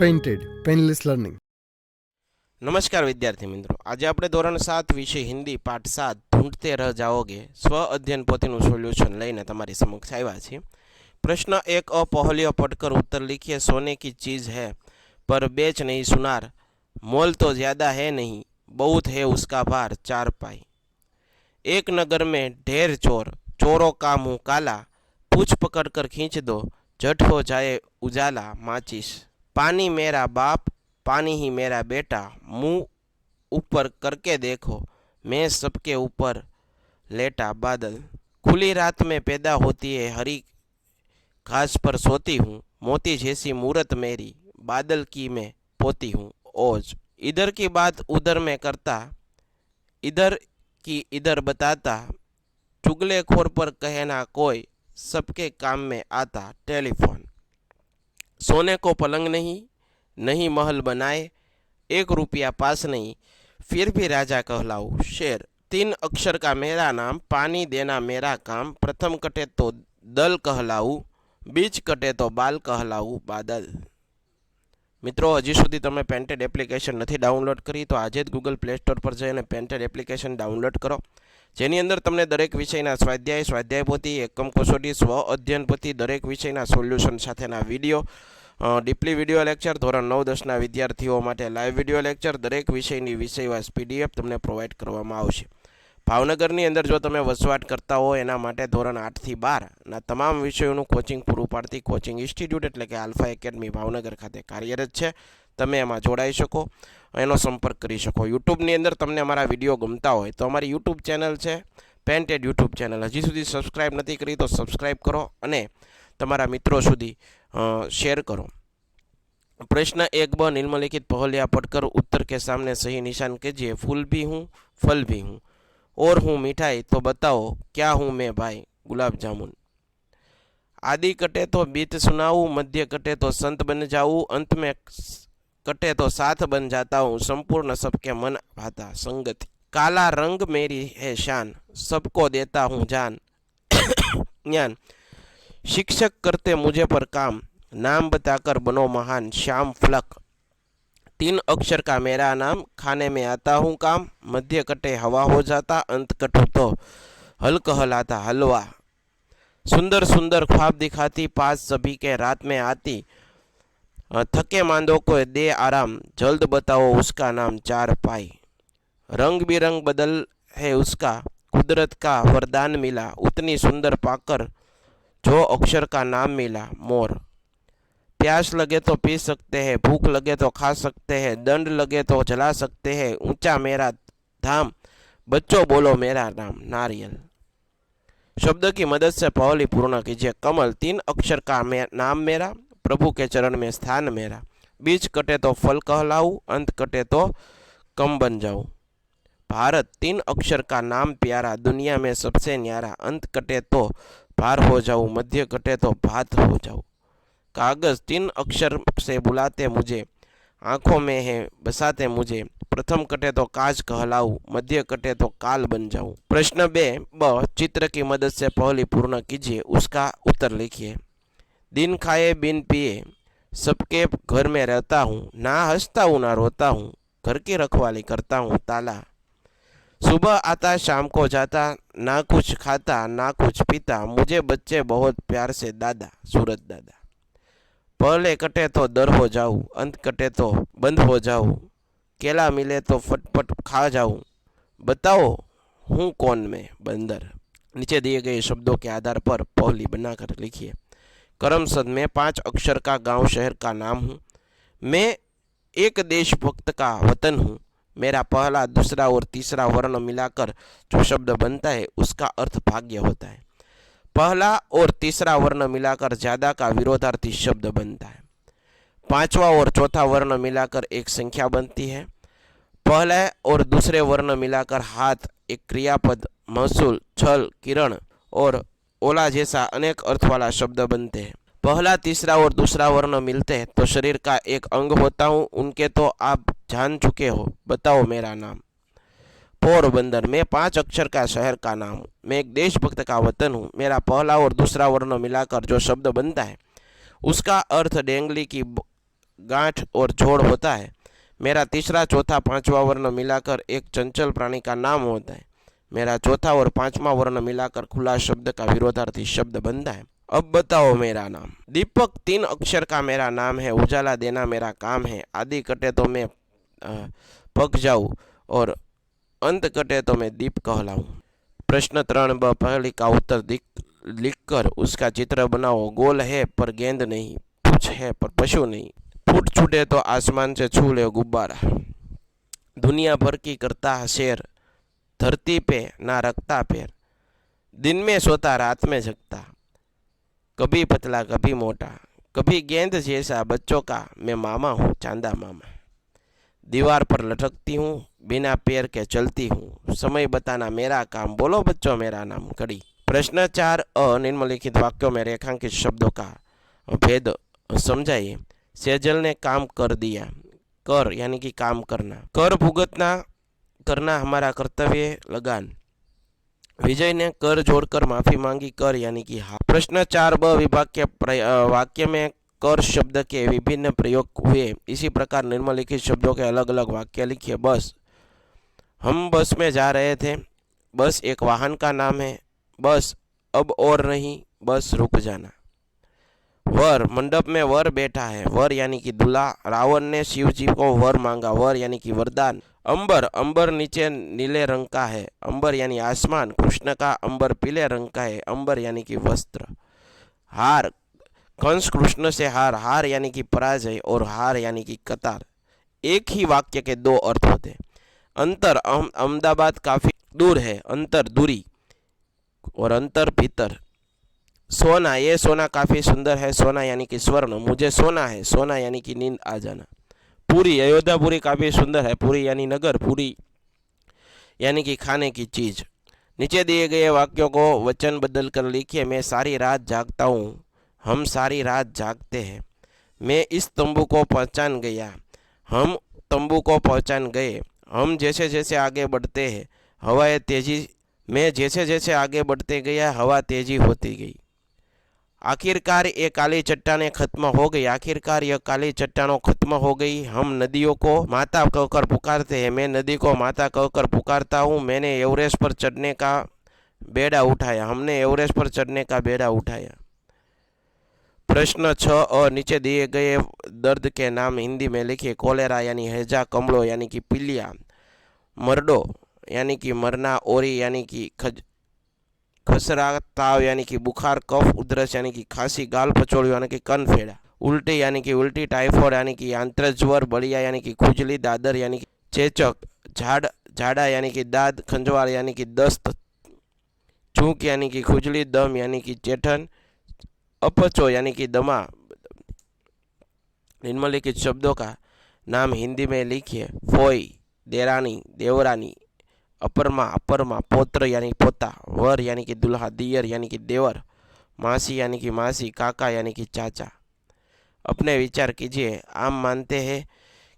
Painted painless learning. नमस्कार विद्यार्थी मित्रों, आज આપણે ધોરણ 7 વિષય હિન્દી પાઠ 7 ઢૂંઢતે રહ જાઓગે સ્વ અધ્યયન પોથીનું સોલ્યુશન લઈને તમારી સમક્ષ આવ્યા છીએ। प्रश्न 1 अ पहलियो पढ़कर उत्तर लिखिए। सोने की चीज़ है पर बेच नहीं सुनार, मोल तो ज़्यादा है नहीं, बहुत है उसका भार 4 पाई। एक नगर में ढेर चोर, चोरों का मुंह काला, पूछ पकड़ कर खींच दो, झट हो जाए उजाला माचिस। पानी मेरा बाप, पानी ही मेरा बेटा, मुंह ऊपर करके देखो, मैं सबके ऊपर लेटा बादल। खुली रात में पैदा होती है हरी घास पर सोती हूँ, मोती जैसी मूरत मेरी, बादल की मैं पोती हूँ ओज। इधर की बात उधर में करता, इधर की इधर बताता, चुगलेखोर पर कहना कोई, सबके काम में आता टेलीफोन। सोने को पलंग नहीं, नहीं महल बनाए, 1 रुपया पास नहीं, फिर भी राजा कहलाऊं शेर। 3 अक्षर का मेरा नाम, पानी देना मेरा काम, प्रथम कटे तो दल कहलाऊं, बीच कटे तो बाल कहलाऊं बादल। મિત્રો, હજી સુધી તમે પેન્ટેડ એપ્લિકેશન નથી ડાઉનલોડ કરી તો આજે જ ગૂગલ પ્લે સ્ટોર પર જઈને પેન્ટેડ એપ્લિકેશન ડાઉનલોડ કરો, જેની અંદર તમને દરેક વિષયના સ્વાધ્યાય પોથી, એકમ કસોટી, સ્વ અધ્યયન પોથી, દરેક વિષયના સોલ્યુશન સાથેના વિડીયો, ડીપલી વિડીયો લેક્ચર, ધોરણ 9-10ના વિદ્યાર્થીઓ માટે લાઈવ વિડીયો લેક્ચર, દરેક વિષયની વિષયવાઇઝ પીડીએફ તમને પ્રોવાઈડ કરવામાં આવશે। ભાવનગરની અંદર જો તમે વસવાટ કરતા હો એના માટે ધોરણ 8 થી 12ના તમામ વિષયોનું કોચિંગ પૂરું પાડતી કોચિંગ ઇન્સ્ટિટ્યૂટ એટલે કે આલ્ફા એકેડમી ભાવનગર ખાતે કાર્યરત છે। તમે એમાં જોડાઈ શકો, એનો સંપર્ક કરી શકો। યુટ્યુબની અંદર તમને અમારા વિડીયો ગમતા હોય તો અમારી યુટ્યુબ ચેનલ છે પેન્ટેડ યુટ્યુબ ચેનલ, હજી સુધી સબસ્ક્રાઈબ નથી કરી તો સબસ્ક્રાઈબ કરો અને તમારા મિત્રો સુધી शेयर करो। प्रश्न 1ब निम्नलिखित पहलिया पढ़कर उत्तर के सामने सही निशान कीजिए। फूल भी हूँ, फल भी हूँ, और हूँ मिठाई तो बताओ क्या हूँ मैं भाई? गुलाब जामुन। आदि कटे तो बीत सुनाऊँ, मध्य कटे तो संत बन जाऊँ, अंत में कटे तो साथ बन जाता हूँ, संपूर्ण सबके मन भाता संगति। काला रंग मेरी है शान, सबको देता हूँ जान ज्ञान। शिक्षक करते मुझे पर काम, नाम बताकर बनो महान श्याम फलक। 3 अक्षर का मेरा नाम, खाने में आता हूँ काम, मध्य कटे हवा हो जाता, अंत कटू तो हल कहलाता हलवा। सुंदर सुंदर ख्वाब दिखाती, पास सभी के रात में आती, थके मांदो को दे आराम, जल्द बताओ उसका नाम 4 पाई। रंग बिरंग बदल है उसका, कुदरत का वरदान मिला, उतनी सुंदर पाकर जो अक्षर का नाम मिला मोर। प्यास लगे तो पी सकते हैं, भूख लगे तो खा सकते हैं, दंड लगे तो जला सकते हैं, ऊंचा मेरा धाम, बच्चों बोलो मेरा नाम नारियल। शब्द की मदद से पहली पूर्ण कीजिए। कमल 3 अक्षर का नाम मेरा, प्रभु के चरण में स्थान मेरा, बीच कटे तो फल कहलाऊं, अंत कटे तो कम बन जाऊं। भारत 3 अक्षर का नाम प्यारा, दुनिया में सबसे न्यारा, अंत कटे तो भार हो जाऊं, मध्य कटे तो भात हो जाऊं। कागज 3 अक्षर से बुलाते मुझे, आंखों में है बसाते मुझे, प्रथम कटे तो काज कहलाऊं, मध्य कटे तो काल बन जाऊं। प्रश्न 2ब चित्र की मदद से पहली पूर्ण कीजिए, उसका उत्तर लिखिए। दिन खाए बिन पिए सबके घर में रहता हूँ, ना हंसता हूँ ना रोता हूँ, घर की रखवाली करता हूँ ताला। सुबह आता शाम को जाता, ना कुछ खाता ना कुछ पीता, मुझे बच्चे बहुत प्यार से दादा सूरत दादा। पहले कटे तो दर हो जाऊं, अंत कटे तो बंद हो जाऊं, केला मिले तो फटफट खा जाऊं, बताओ हूँ कौन मैं बंदर। नीचे दिए गए शब्दों के आधार पर पहली बनाकर लिखिए। करमसद में 5 अक्षर का गांव शहर का नाम हूँ, मैं एक देशभक्त का वतन हूँ, मेरा पहला दूसरा और तीसरा वर्ण मिलाकर जो शब्द बनता है उसका अर्थ भाग्य होता है। पहला और तीसरा वर्ण मिलाकर ज्यादा का विरोधार्थी शब्द बनता है। 5वां और चौथा वर्ण मिलाकर एक संख्या बनती है। पहला और दूसरे वर्ण मिलाकर हाथ एक क्रियापद, महसूल, छल, किरण और ओला जैसा अनेक अर्थ वाला शब्द बनते हैं। पहला तीसरा और दूसरा वर्ण मिलते हैं तो शरीर का एक अंग होता हूँ, उनके तो आप जान चुके हो, बताओ मेरा नाम। पोरबंदर में 5 अक्षर का शहर का नाम हूँ, मैं एक देशभक्त का वतन हूँ, मेरा पहला और दूसरा वर्ण मिलाकर जो शब्द बनता है उसका अर्थ डेंगली की गांठ और जोड़ होता है। मेरा तीसरा चौथा पांचवा वर्ण मिलाकर एक चंचल प्राणी का नाम होता है। मेरा चौथा और पांचवा वर्ण मिलाकर खुला शब्द का विरोधार्थी शब्द बनता है। अब बताओ मेरा नाम। दीपक 3 अक्षर का मेरा नाम है। उजाला देना मेरा काम है। आदि कटे तो मैं पक जाऊं और अंत कटे तो मैं दीप कहलाऊं। प्रश्न 3 ब, पहली का उत्तर लिखकर उसका चित्र बनाओ। गोल है पर गेंद नहीं, पूछ है पर पशु नहीं, फूट छूटे तो आसमान से छू ले गुब्बारा, दुनिया भर की करता है शेर, धरती पे ना रखता पैर, दिन में सोता रात में जगता, कभी पतला कभी मोटा, कभी गेंद जैसा बच्चों का मैं मामा हूँ, चांदा मामा। दीवार पर लटकती हूँ, बिना पैर के चलती हूँ, समय बताना मेरा काम, बोलो बच्चों मेरा नाम कड़ी। प्रश्न 4 निम्नलिखित वाक्यों में रेखांकित शब्दों का भेद समझाइए। सेजल ने काम कर दिया। कर यानी कि काम करना, कर भुगतना करना हमारा कर्तव्य लगान। विजय ने कर जोड़कर माफी मांगी, कर यानी कि हाँ। प्रश्न 4 ब, विभाग के वाक्य में कर शब्द के विभिन्न प्रयोग हुए, इसी प्रकार निम्नलिखित शब्दों के अलग अलग वाक्य लिखिए। बस, हम बस में जा रहे थे। बस एक वाहन का नाम है। बस अब और नहीं, बस रुक जाना। वर, मंडप में वर बैठा है। वर यानी कि दूल्हा। रावण ने शिव जी को वर मांगा। वर यानी कि वरदान। अंबर, अंबर नीचे नीले रंग का है। अंबर यानी आसमान। कृष्ण का अंबर पीले रंग का है। अंबर यानी कि वस्त्र। हार, कंस कृष्ण से हार। हार यानी कि पराजय और हार यानी कि कतार। एक ही वाक्य के 2 अर्थ होते। अंतर, अहमदाबाद काफी दूर है। अंतर दूरी और अंतर भीतर। सोना, ये सोना काफी सुंदर है। सोना यानी कि स्वर्ण। मुझे सोना है। सोना यानी कि नींद आ जाना। पूरी, अयोध्यापुरी काफी सुंदर है। पूरी यानी नगर। पूरी यानी कि खाने की चीज। नीचे दिए गए वाक्यों को वचन बदल कर लिखिए। मैं सारी रात जागता हूँ। हम सारी रात जागते हैं। मैं इस तंबू को पहचान गया। हम तंबू को पहचान गए। हम जैसे जैसे आगे बढ़ते हैं हवाएं तेजी में जैसे जैसे आगे बढ़ते गया हवा तेजी होती गई। आखिरकार ये काली चट्टानें खत्म हो गई। आखिरकार यह काली चट्टानों खत्म हो गई। हम नदियों को माता कहकर पुकारते हैं। मैं नदी को माता कहकर पुकारता हूँ। मैंने एवरेस्ट पर चढ़ने का बेड़ा उठाया। हमने एवरेस्ट पर चढ़ने का बेड़ा उठाया। प्रश्न 6 नीचे दिए गए दर्द के नाम हिंदी में लिखिए। कोलेरा यानी हैजा, कमलो यानी कि पीलिया, मरडो यानी कि मरना, ओरी यानी कि खसरा, ताव यानी कि बुखार, कफ उधरस यानी कि खांसी, गाल पचोड़ियों यानी कि कनफेड़ा, उल्टी यानी कि उल्टी, टाइफॉइड यानी कि आंत्रज्वर, बलिया यानी कि खुजली, दादर यानी कि चेचक, झाड़ा यानी कि दाद, खंजवार यानी कि दस्त, चूक यानी कि खुजली, दम यानी कि चेठन, अपचो यानी कि दमा। निम्नलिखित शब्दों का नाम हिंदी में लिखिए। फोई, देरानी, देवरानी, अपरमा, अपरमा, पौत्र यानी पोता, वर यानी कि दुल्हा, दियर यानी कि देवर, मासी यानी कि मासी, काका यानी कि चाचा। अपने विचार कीजिए। आम मानते हैं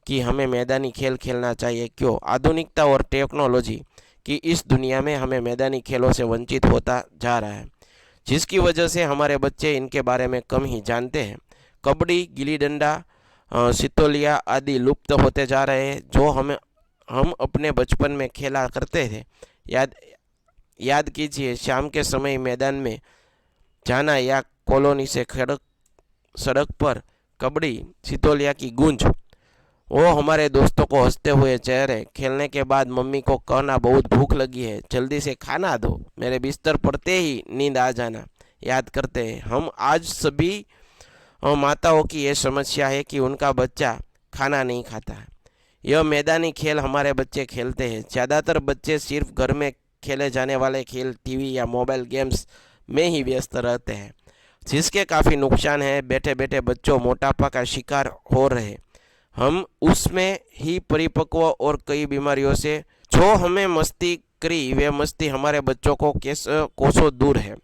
कि हमें मैदानी खेल खेलना चाहिए। क्यों? आधुनिकता और टेक्नोलॉजी की इस दुनिया में हमें मैदानी खेलों से वंचित होता जा रहा है, जिसकी वजह से हमारे बच्चे इनके बारे में कम ही जानते हैं। कबड्डी, गिल्ली डंडा, सितोलिया आदि लुप्त होते जा रहे हैं, जो हम अपने बचपन में खेला करते थे। याद कीजिए, शाम के समय मैदान में जाना या कॉलोनी से सड़क पर कबड्डी, सितोलिया की गूंज, वो हमारे दोस्तों को हंसते हुए चेहरे, खेलने के बाद मम्मी को कहना बहुत भूख लगी है, जल्दी से खाना दो, मेरे बिस्तर पड़ते ही नींद आ जाना, याद करते हैं। हम आज सभी माताओं की ये समस्या है कि उनका बच्चा खाना नहीं खाता है। यह मैदानी खेल हमारे बच्चे खेलते हैं। ज़्यादातर बच्चे सिर्फ घर में खेले जाने वाले खेल, टीवी या मोबाइल गेम्स में ही व्यस्त रहते हैं, जिसके काफ़ी नुकसान है। बैठे बैठे बच्चों मोटापा का शिकार हो रहे, हम उसमें ही परिपक्व और कई बीमारियों से जो हमें मस्ती करी वे मस्ती हमारे बच्चों को कोसों दूर है।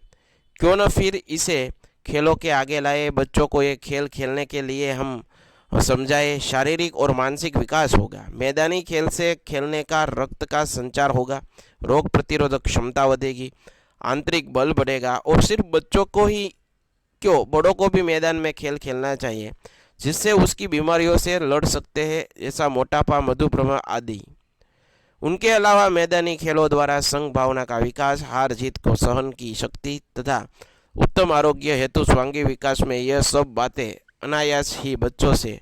क्यों न फिर इसे खेलों के आगे लाए, बच्चों को ये खेल खेलने के लिए हम समझाए, शारीरिक और मानसिक विकास होगा। मैदानी खेल से खेलने का रक्त का संचार होगा, रोग प्रतिरोधक क्षमता बढ़ेगी, आंतरिक बल बढ़ेगा। और सिर्फ बच्चों को ही क्यों, बड़ों को भी मैदान में खेल खेलना चाहिए। जिससे उसकी बीमारियों से लड़ सकते हैं, जैसा मोटापा, मधुमेह आदि। उनके अलावा मैदानी खेलों द्वारा संघ भावना का विकास, हार जीत को सहन की शक्ति तथा उत्तम आरोग्य हेतु स्वांगी विकास में यह सब बातें अनायास ही बच्चों से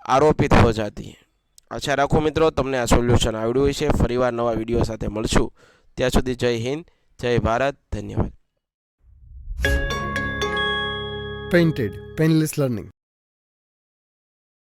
आरोपित हो जाती है। आशा રાખું મિત્રો તમને આ સોલ્યુશન આવડ્યું હશે। ફરીવાર નવા વિડીયો સાથે મળશું, ત્યાં સુધી જય હિન્દ, જય ભારત, ધન્યવાદ। Painted Painless Learning.